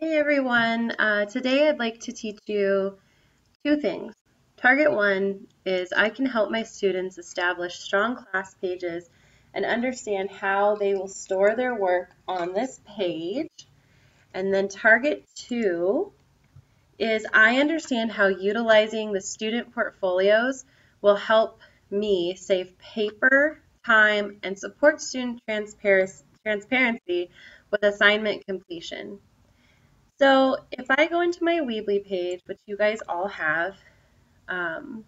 Hey everyone, today I'd like to teach you two things. Target one is I can help my students establish strong class pages and understand how they will store their work on this page. And then target two is I understand how utilizing the student portfolios will help me save paper, time, and support student transparency with assignment completion. So if I go into my Weebly page, which you guys all have, um,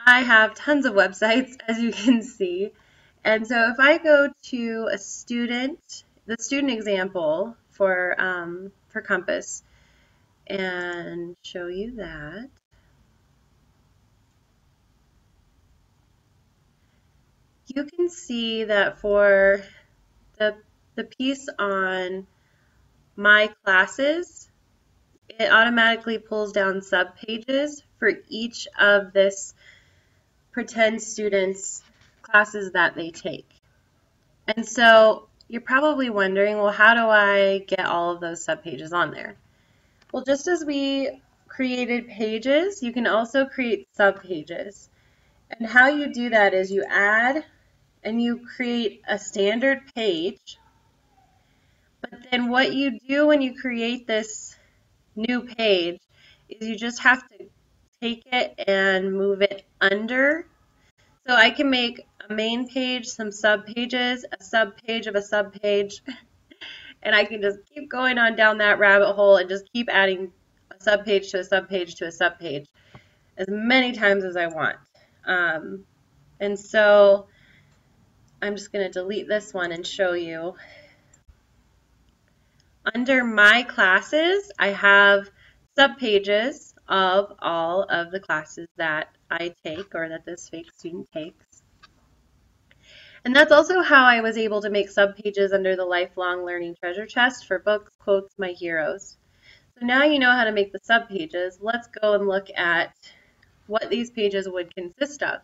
I have tons of websites, as you can see. And so if I go to a student, the student example for Compass, and show you that, you can see that for the, the piece on my classes, it automatically pulls down subpages for each of this pretend students' classes that they take. And so you're probably wondering, well, how do I get all of those subpages on there? Well, just as we created pages, you can also create subpages. And how you do that is you add and you create a standard page. But then what you do when you create this new page is you just have to take it and move it under. So I can make a main page, some subpages, a subpage of a subpage, and I can just keep going on down that rabbit hole and just keep adding a subpage to a subpage to a subpage as many times as I want. And so I'm just going to delete this one and show you. Under my classes, I have subpages of all of the classes that I take or that this fake student takes. And that's also how I was able to make subpages under the Lifelong Learning Treasure Chest for books, quotes, my heroes. So now you know how to make the subpages. Let's go and look at what these pages would consist of.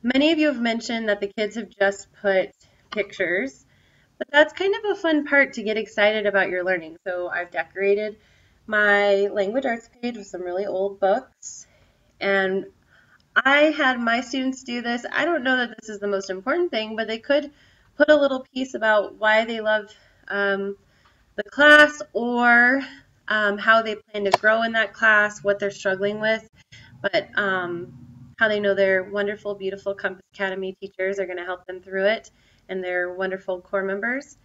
Many of you have mentioned that the kids have just put pictures, but that's kind of a fun part to get excited about your learning. So I've decorated my language arts page with some really old books, and I had my students do this. I don't know that this is the most important thing, but they could put a little piece about why they love the class or how they plan to grow in that class, what they're struggling with, but how they know their wonderful, beautiful Compass Academy teachers are going to help them through it and their wonderful core members.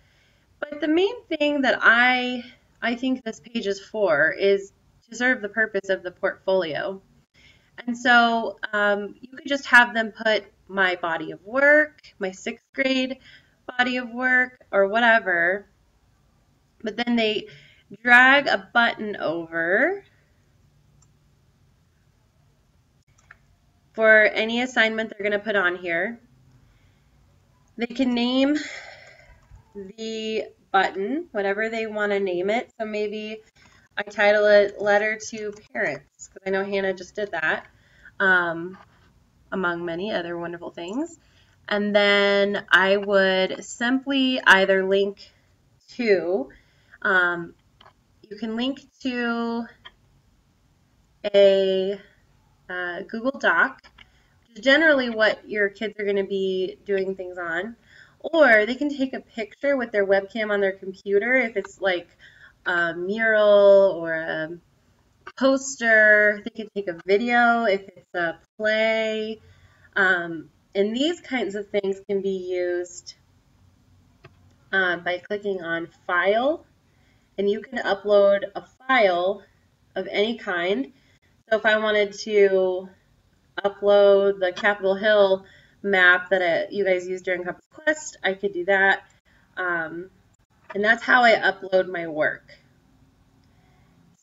But the main thing that I think this page is for is to serve the purpose of the portfolio. And so you could just have them put my body of work, my 6th grade body of work, or whatever, but then they drag a button over for any assignment they're going to put on here. They can name the button, whatever they want to name it. So maybe I title it Letter to Parents, because I know Hannah just did that, among many other wonderful things. And then I would simply either link to, you can link to a Google Doc, which is generally what your kids are going to be doing things on. Or they can take a picture with their webcam on their computer if it's like a mural or a poster. They can take a video if it's a play. And these kinds of things can be used by clicking on File, and you can upload a file of any kind. So if I wanted to upload the Capitol Hill map that you guys use during Compass Quest, I could do that. And that's how I upload my work.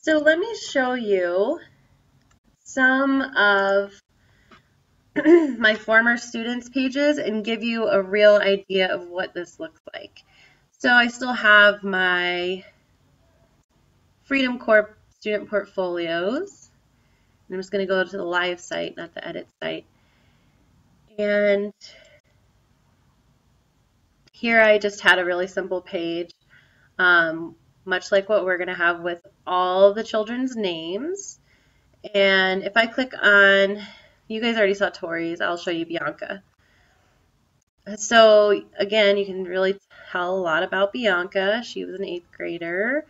So let me show you some of my former students' pages and give you a real idea of what this looks like. So I still have my Freedom Corps student portfolios. I'm just going to go to the live site, not the edit site. And here I just had a really simple page. much like what we're going to have with all the children's names. And if I click on, you guys already saw Tori's, I'll show you Bianca. So again, you can really tell a lot about Bianca. She was an 8th grader.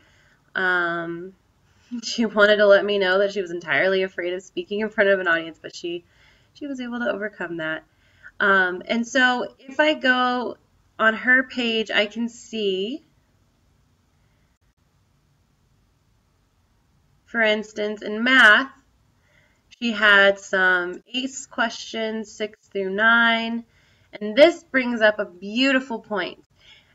She wanted to let me know that she was entirely afraid of speaking in front of an audience, but she was able to overcome that. And so if I go on her page, I can see, for instance, in math, she had some ACE questions, 6 through 9, and this brings up a beautiful point.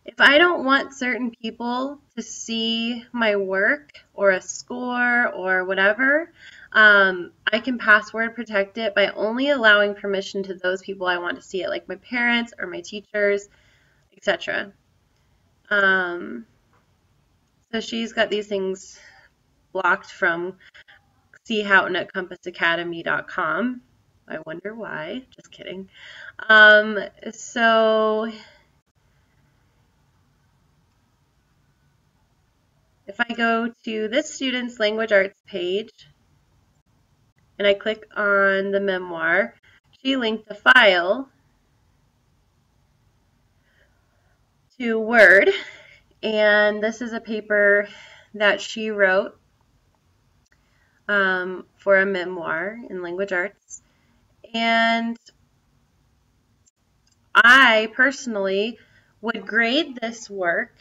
If I don't want certain people to see my work or a score or whatever, I can password protect it by only allowing permission to those people I want to see it, like my parents or my teachers, etc. So she's got these things blocked from Houghton at compassacademy.com. I wonder why. Just kidding. So if I go to this student's language arts page and I click on the memoir, she linked the file to Word, and this is a paper that she wrote for a memoir in language arts. And I personally would grade this work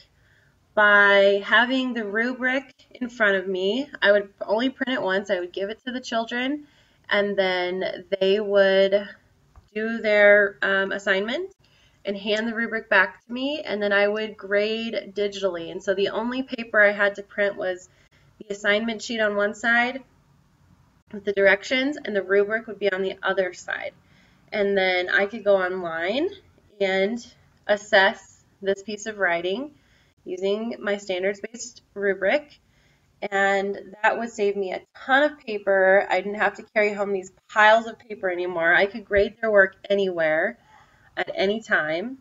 by having the rubric in front of me. I would only print it once. I would give it to the children, and then they would do their assignment and hand the rubric back to me, and then I would grade digitally. And so the only paper I had to print was the assignment sheet on one side with the directions, and the rubric would be on the other side. And then I could go online and assess this piece of writing using my standards-based rubric, and that would save me a ton of paper. I didn't have to carry home these piles of paper anymore. I could grade their work anywhere at any time.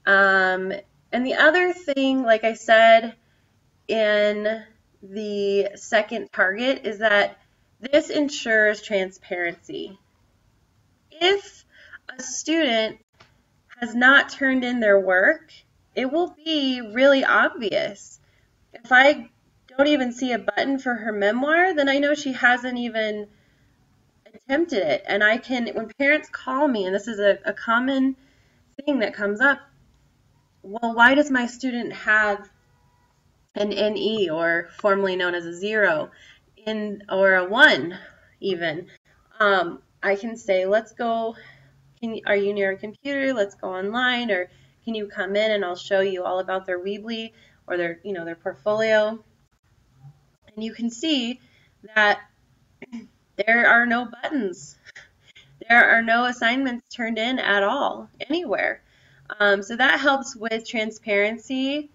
And the other thing, like I said in the second target, is that this ensures transparency. If a student has not turned in their work, it will be really obvious. If I don't even see a button for her memoir, then I know she hasn't even attempted it. And I can, when parents call me, and this is a common thing that comes up, well, why does my student have an NE, or formerly known as a 0, or a 1 even? I can say, let's go, are you near a computer? Let's go online, or can you come in and I'll show you all about their Weebly or their, their portfolio. And you can see that there are no buttons. There are no assignments turned in at all, anywhere. So that helps with transparency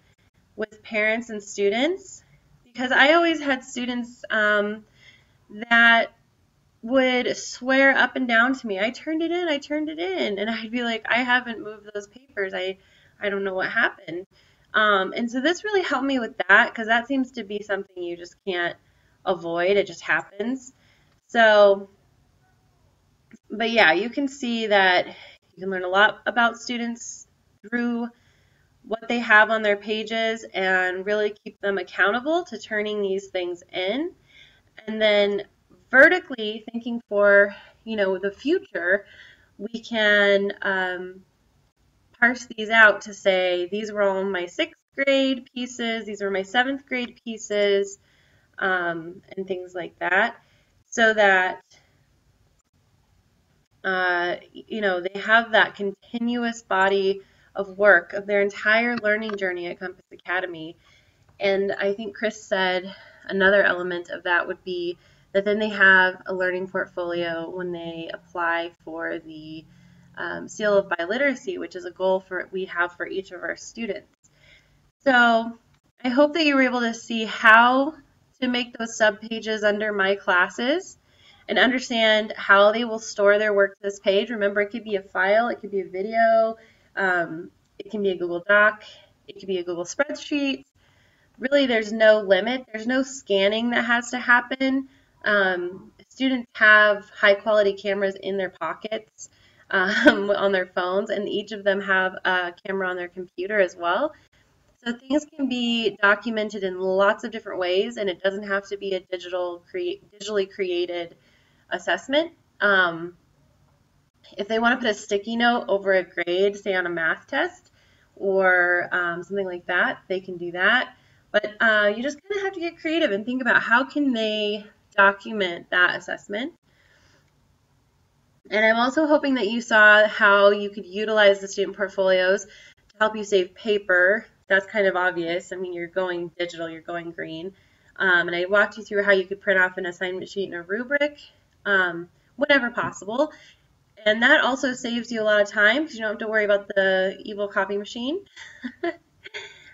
with parents and students, because I always had students that would swear up and down to me, I turned it in, and I'd be like, I haven't moved those papers, I don't know what happened. And so this really helped me with that, because that seems to be something you just can't avoid, it just happens. So, but yeah, you can see that you can learn a lot about students through what they have on their pages and really keep them accountable to turning these things in. And then vertically, thinking for, the future, we can parse these out to say, these were all my 6th grade pieces, these were my 7th grade pieces, and things like that, so that they have that continuous body of work of their entire learning journey at Compass Academy. And I think Chris said another element of that would be that then they have a learning portfolio when they apply for the Seal of Biliteracy, which is a goal we have for each of our students. So I hope that you were able to see how to make those subpages under My Classes and understand how they will store their work to this page. Remember, it could be a file, it could be a video, it can be a Google Doc, it could be a Google spreadsheet. really there's no limit. There's no scanning that has to happen. Students have high quality cameras in their pockets on their phones, and each of them have a camera on their computer as well. So things can be documented in lots of different ways, and it doesn't have to be a digitally created assessment. If they want to put a sticky note over a grade, say on a math test or something like that, they can do that. But you just kind of have to get creative and think about how can they document that assessment. And I'm also hoping that you saw how you could utilize the student portfolios to help you save paper. That's kind of obvious. I mean, you're going digital, you're going green. And I walked you through how you could print off an assignment sheet and a rubric whenever possible. And that also saves you a lot of time because you don't have to worry about the evil copy machine.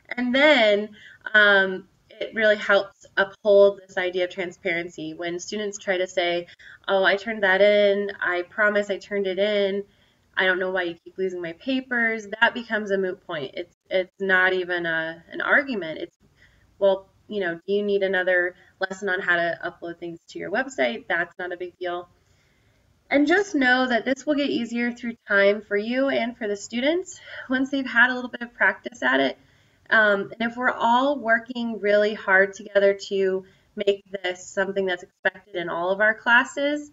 And then it really helps uphold this idea of transparency. When students try to say, oh, I turned that in, I promise I turned it in, I don't know why you keep losing my papers, that becomes a moot point. It's not even an argument. It's, well, you know, do you need another lesson on how to upload things to your website? That's not a big deal. And just know that this will get easier through time for you and for the students once they've had a little bit of practice at it. And if we're all working really hard together to make this something that's expected in all of our classes,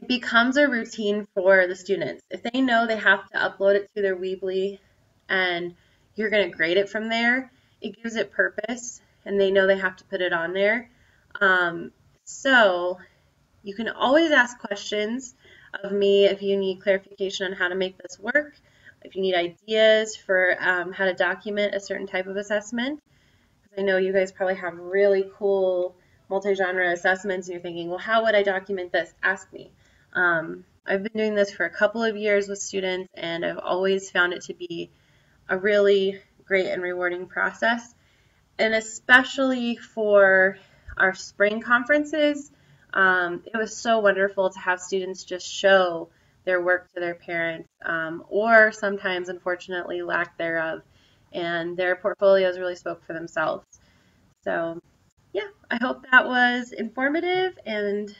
it becomes a routine for the students. If they know they have to upload it to their Weebly and you're going to grade it from there, it gives it purpose and they know they have to put it on there. So you can always ask questions of me if you need clarification on how to make this work, if you need ideas for how to document a certain type of assessment. Because I know you guys probably have really cool multi-genre assessments and you're thinking, well, how would I document this? Ask me. I've been doing this for a couple of years with students and I've always found it to be a really great and rewarding process. And especially for our spring conferences, it was so wonderful to have students just show their work to their parents, or sometimes, unfortunately, lack thereof, and their portfolios really spoke for themselves. So, yeah, I hope that was informative, and